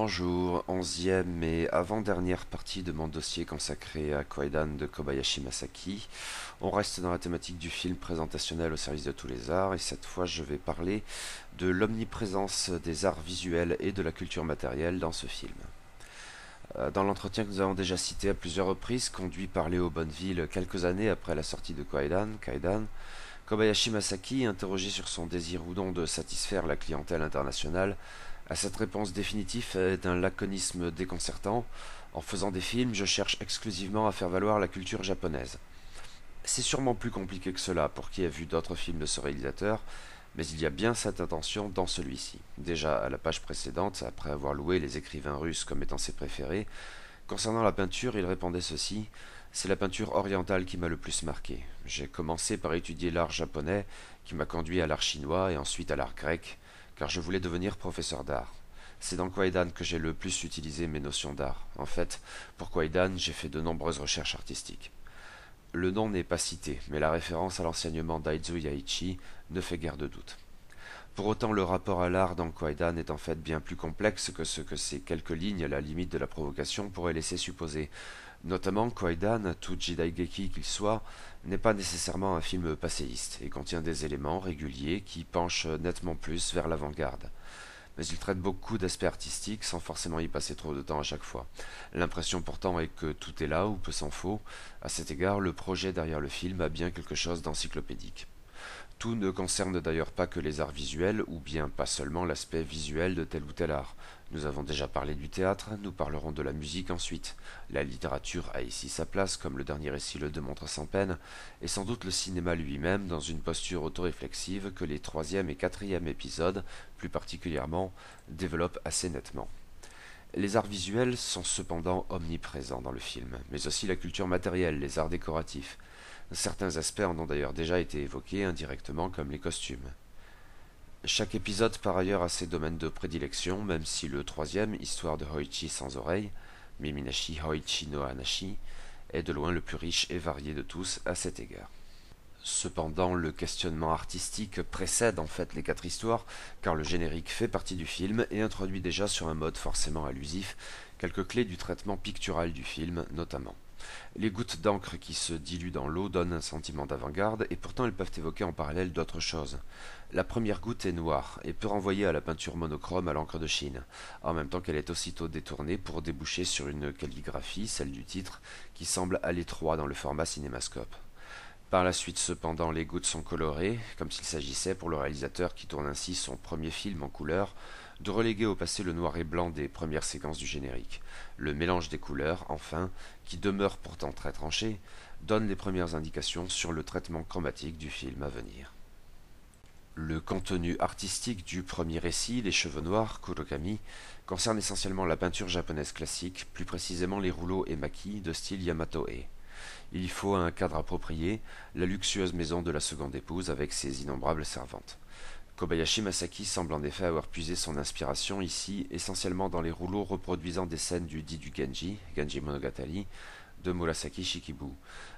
Bonjour, onzième et avant-dernière partie de mon dossier consacré à Kwaidan de Kobayashi Masaki. On reste dans la thématique du film présentationnel au service de tous les arts et cette fois je vais parler de l'omniprésence des arts visuels et de la culture matérielle dans ce film. Dans l'entretien que nous avons déjà cité à plusieurs reprises, conduit par Léo Bonneville quelques années après la sortie de Kaidan, Kobayashi Masaki, interrogé sur son désir ou non de satisfaire la clientèle internationale, a cette réponse définitive d'un laconisme déconcertant. En faisant des films, je cherche exclusivement à faire valoir la culture japonaise. C'est sûrement plus compliqué que cela pour qui a vu d'autres films de ce réalisateur, mais il y a bien cette intention dans celui-ci. Déjà à la page précédente, après avoir loué les écrivains russes comme étant ses préférés, concernant la peinture, il répondait ceci: c'est la peinture orientale qui m'a le plus marqué. J'ai commencé par étudier l'art japonais, qui m'a conduit à l'art chinois et ensuite à l'art grec, car je voulais devenir professeur d'art. C'est dans Kwaidan que j'ai le plus utilisé mes notions d'art. En fait, pour Kwaidan, j'ai fait de nombreuses recherches artistiques. Le nom n'est pas cité, mais la référence à l'enseignement d'Aizu Yaichi ne fait guère de doute. Pour autant, le rapport à l'art dans Kwaidan est en fait bien plus complexe que ce que ces quelques lignes à la limite de la provocation pourraient laisser supposer. Notamment, Kwaidan, tout jidaigeki qu'il soit, n'est pas nécessairement un film passéiste et contient des éléments réguliers qui penchent nettement plus vers l'avant-garde. Mais il traite beaucoup d'aspects artistiques sans forcément y passer trop de temps à chaque fois. L'impression pourtant est que tout est là ou peu s'en faut. À cet égard, le projet derrière le film a bien quelque chose d'encyclopédique. Tout ne concerne d'ailleurs pas que les arts visuels, ou bien pas seulement l'aspect visuel de tel ou tel art. Nous avons déjà parlé du théâtre, nous parlerons de la musique ensuite. La littérature a ici sa place, comme le dernier récit le démontre sans peine, et sans doute le cinéma lui-même dans une posture autoréflexive que les troisième et quatrième épisodes, plus particulièrement, développent assez nettement. Les arts visuels sont cependant omniprésents dans le film, mais aussi la culture matérielle, les arts décoratifs. Certains aspects en ont d'ailleurs déjà été évoqués indirectement comme les costumes. Chaque épisode par ailleurs a ses domaines de prédilection, même si le troisième, Histoire de Hoichi sans oreille, Miminashi Hoichi no Hanashi, est de loin le plus riche et varié de tous à cet égard. Cependant, le questionnement artistique précède en fait les quatre histoires, car le générique fait partie du film et introduit déjà sur un mode forcément allusif quelques clés du traitement pictural du film notamment. Les gouttes d'encre qui se diluent dans l'eau donnent un sentiment d'avant-garde et pourtant elles peuvent évoquer en parallèle d'autres choses. La première goutte est noire et peut renvoyer à la peinture monochrome à l'encre de Chine, en même temps qu'elle est aussitôt détournée pour déboucher sur une calligraphie, celle du titre, qui semble à l'étroit dans le format cinémascope. Par la suite cependant, les gouttes sont colorées, comme s'il s'agissait pour le réalisateur qui tourne ainsi son premier film en couleur, de reléguer au passé le noir et blanc des premières séquences du générique. Le mélange des couleurs, enfin, qui demeure pourtant très tranché, donne les premières indications sur le traitement chromatique du film à venir. Le contenu artistique du premier récit, Les Cheveux Noirs, Kurokami, concerne essentiellement la peinture japonaise classique, plus précisément les rouleaux et maquis de style Yamato-e. Il y faut un cadre approprié, la luxueuse maison de la seconde épouse avec ses innombrables servantes. Kobayashi Masaki semble en effet avoir puisé son inspiration ici essentiellement dans les rouleaux reproduisant des scènes du Didu Genji, Genji Monogatari, de Murasaki Shikibu,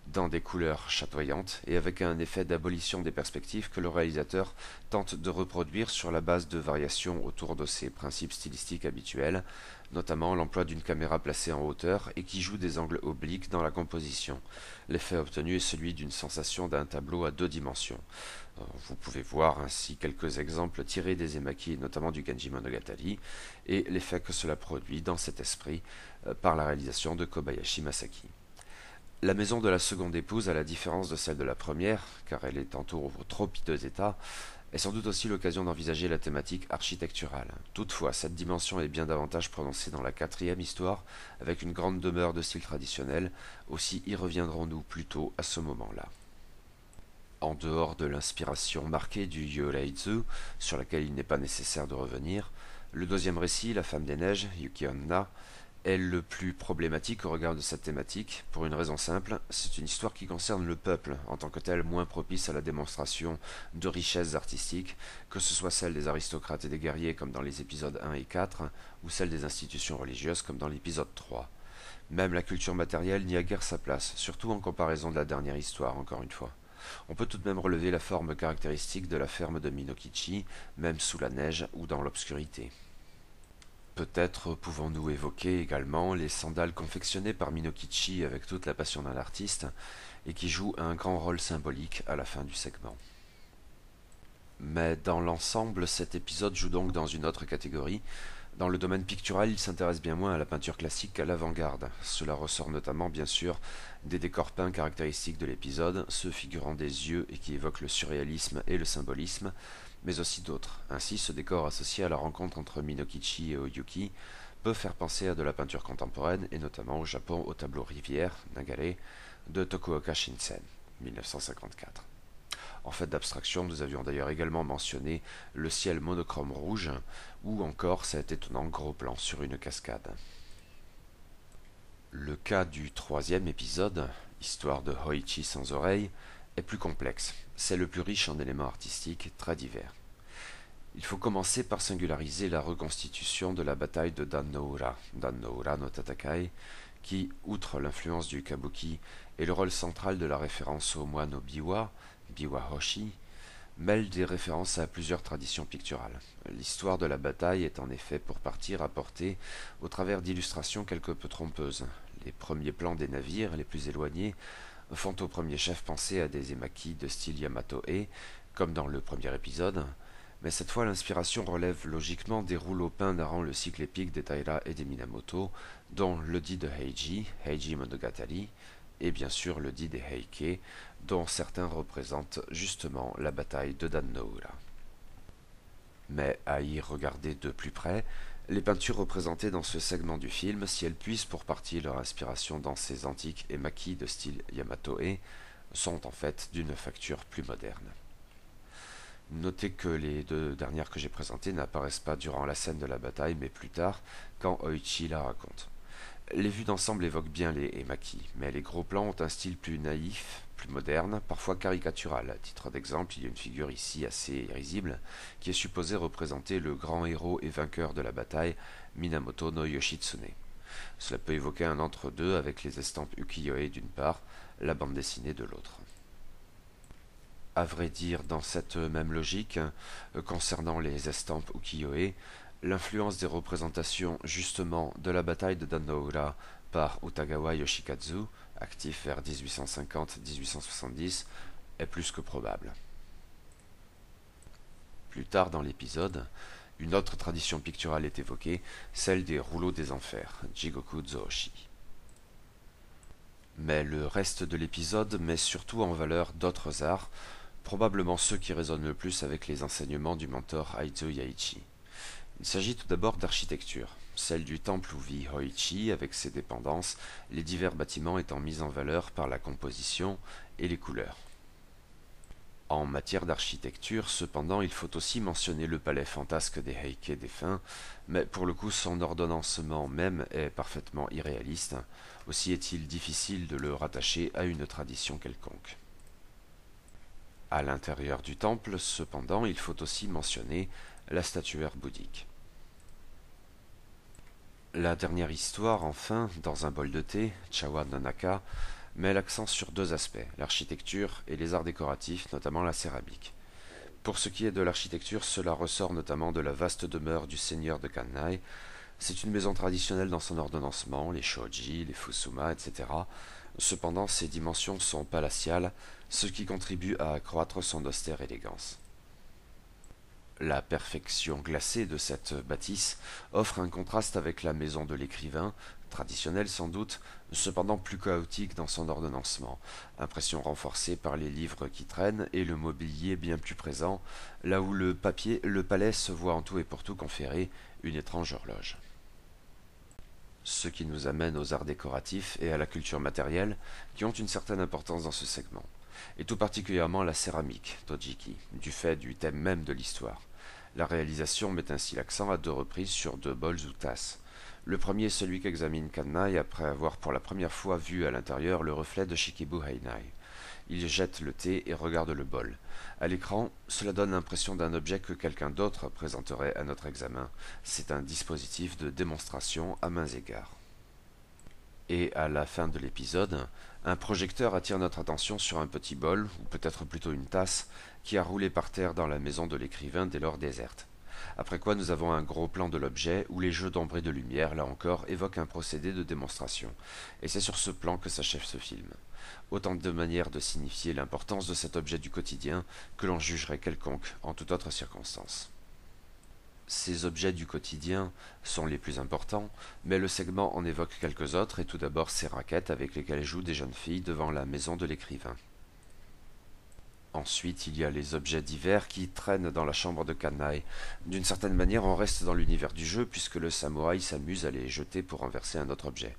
dans des couleurs chatoyantes et avec un effet d'abolition des perspectives que le réalisateur tente de reproduire sur la base de variations autour de ses principes stylistiques habituels, notamment l'emploi d'une caméra placée en hauteur et qui joue des angles obliques dans la composition. L'effet obtenu est celui d'une sensation d'un tableau à deux dimensions. Vous pouvez voir ainsi quelques exemples tirés des emaki et notamment du Genji Monogatari et l'effet que cela produit dans cet esprit par la réalisation de Kobayashi Masaki. La maison de la seconde épouse, à la différence de celle de la première, car elle est tantôt au trop piteux état, est sans doute aussi l'occasion d'envisager la thématique architecturale. Toutefois, cette dimension est bien davantage prononcée dans la quatrième histoire, avec une grande demeure de style traditionnel, aussi y reviendrons-nous plus tôt à ce moment-là. En dehors de l'inspiration marquée du Yoreizu, sur laquelle il n'est pas nécessaire de revenir, le deuxième récit, La Femme des Neiges, Yuki-onna, est le plus problématique au regard de cette thématique, pour une raison simple, c'est une histoire qui concerne le peuple, en tant que tel moins propice à la démonstration de richesses artistiques, que ce soit celle des aristocrates et des guerriers comme dans les épisodes 1 et 4, ou celle des institutions religieuses comme dans l'épisode 3. Même la culture matérielle n'y a guère sa place, surtout en comparaison de la dernière histoire, encore une fois. On peut tout de même relever la forme caractéristique de la ferme de Minokichi, même sous la neige ou dans l'obscurité. Peut-être pouvons-nous évoquer également les sandales confectionnées par Minokichi avec toute la passion d'un artiste et qui jouent un grand rôle symbolique à la fin du segment. Mais dans l'ensemble, cet épisode joue donc dans une autre catégorie. Dans le domaine pictural, il s'intéresse bien moins à la peinture classique qu'à l'avant-garde. Cela ressort notamment, bien sûr, des décors peints caractéristiques de l'épisode, ceux figurant des yeux et qui évoquent le surréalisme et le symbolisme, mais aussi d'autres. Ainsi, ce décor associé à la rencontre entre Minokichi et Oyuki peut faire penser à de la peinture contemporaine, et notamment au Japon au tableau Rivière, Nagare, de Tokuoka Shinsen, 1954. En fait d'abstraction, nous avions d'ailleurs également mentionné le ciel monochrome rouge, ou encore cet étonnant gros plan sur une cascade. Le cas du troisième épisode, Histoire de Hoichi sans oreille, est plus complexe. C'est le plus riche en éléments artistiques très divers. Il faut commencer par singulariser la reconstitution de la bataille de Dan-no-ura, Dan-no-ura no Tatakai, qui, outre l'influence du kabuki et le rôle central de la référence au moine au biwa, Biwa Hoshi, mêle des références à plusieurs traditions picturales. L'histoire de la bataille est en effet pour partie rapportée au travers d'illustrations quelque peu trompeuses. Les premiers plans des navires les plus éloignés font au premier chef penser à des emaki de style Yamato-e, comme dans le premier épisode, mais cette fois l'inspiration relève logiquement des rouleaux peints narrant le cycle épique des Taira et des Minamoto, dont le dit de Heiji, Heiji Monogatari, et bien sûr le dit des Heike, dont certains représentent justement la bataille de Dan-no-ura. Mais à y regarder de plus près, les peintures représentées dans ce segment du film, si elles puisent pour partie leur inspiration dans ces antiques emaki de style Yamato-e, sont en fait d'une facture plus moderne. Notez que les deux dernières que j'ai présentées n'apparaissent pas durant la scène de la bataille, mais plus tard, quand Hoichi la raconte. Les vues d'ensemble évoquent bien les emaki, mais les gros plans ont un style plus naïf, plus moderne, parfois caricatural. À titre d'exemple, il y a une figure ici assez risible, qui est supposée représenter le grand héros et vainqueur de la bataille, Minamoto no Yoshitsune. Cela peut évoquer un entre-deux avec les estampes ukiyo-e d'une part, la bande dessinée de l'autre. À vrai dire, dans cette même logique, concernant les estampes ukiyo-e, l'influence des représentations justement de la bataille de Dan-no-ura par Utagawa Yoshikazu, actif vers 1850-1870, est plus que probable. Plus tard dans l'épisode, une autre tradition picturale est évoquée, celle des rouleaux des enfers, Jigoku Zōshi. Mais le reste de l'épisode met surtout en valeur d'autres arts, probablement ceux qui résonnent le plus avec les enseignements du mentor Aizu Yaichi. Il s'agit tout d'abord d'architecture, celle du temple où vit Hoichi avec ses dépendances, les divers bâtiments étant mis en valeur par la composition et les couleurs. En matière d'architecture, cependant, il faut aussi mentionner le palais fantasque des Heike défunts, mais pour le coup son ordonnancement même est parfaitement irréaliste, aussi est-il difficile de le rattacher à une tradition quelconque. À l'intérieur du temple, cependant, il faut aussi mentionner la statuaire bouddhique. La dernière histoire, enfin, dans un bol de thé, Chawa Nanaka, met l'accent sur deux aspects, l'architecture et les arts décoratifs, notamment la céramique. Pour ce qui est de l'architecture, cela ressort notamment de la vaste demeure du seigneur de Kannai. C'est une maison traditionnelle dans son ordonnancement, les shoji, les fusuma, etc. Cependant, ses dimensions sont palatiales, ce qui contribue à accroître son austère élégance. La perfection glacée de cette bâtisse offre un contraste avec la maison de l'écrivain, traditionnelle sans doute, cependant plus chaotique dans son ordonnancement, impression renforcée par les livres qui traînent et le mobilier bien plus présent, là où le palais se voit en tout et pour tout conférer une étrange horloge. Ce qui nous amène aux arts décoratifs et à la culture matérielle, qui ont une certaine importance dans ce segment, et tout particulièrement la céramique, Tojiki, du fait du thème même de l'histoire. La réalisation met ainsi l'accent à deux reprises sur deux bols ou tasses. Le premier est celui qu'examine Kannai après avoir pour la première fois vu à l'intérieur le reflet de Shikibu Heinai. Il jette le thé et regarde le bol. À l'écran, cela donne l'impression d'un objet que quelqu'un d'autre présenterait à notre examen. C'est un dispositif de démonstration à mains égards. Et à la fin de l'épisode, un projecteur attire notre attention sur un petit bol, ou peut-être plutôt une tasse, qui a roulé par terre dans la maison de l'écrivain dès lors déserte. Après quoi nous avons un gros plan de l'objet où les jeux d'ombre et de lumière, là encore, évoquent un procédé de démonstration. Et c'est sur ce plan que s'achève ce film. Autant de manières de signifier l'importance de cet objet du quotidien que l'on jugerait quelconque en toute autre circonstance. Ces objets du quotidien sont les plus importants, mais le segment en évoque quelques autres, et tout d'abord ces raquettes avec lesquelles jouent des jeunes filles devant la maison de l'écrivain. Ensuite, il y a les objets divers qui traînent dans la chambre de Kanai. D'une certaine manière, on reste dans l'univers du jeu puisque le samouraï s'amuse à les jeter pour renverser un autre objet.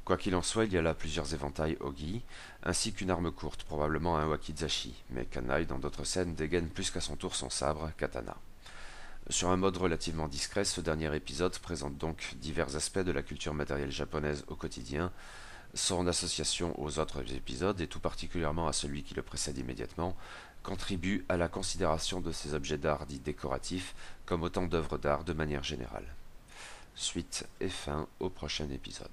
Quoi qu'il en soit, il y a là plusieurs éventails Ogi, ainsi qu'une arme courte, probablement un wakizashi, mais Kanai, dans d'autres scènes, dégaine plus qu'à son tour son sabre, katana. Sur un mode relativement discret, ce dernier épisode présente donc divers aspects de la culture matérielle japonaise au quotidien. Son association aux autres épisodes, et tout particulièrement à celui qui le précède immédiatement, contribue à la considération de ces objets d'art dits décoratifs comme autant d'œuvres d'art de manière générale. Suite et fin au prochain épisode.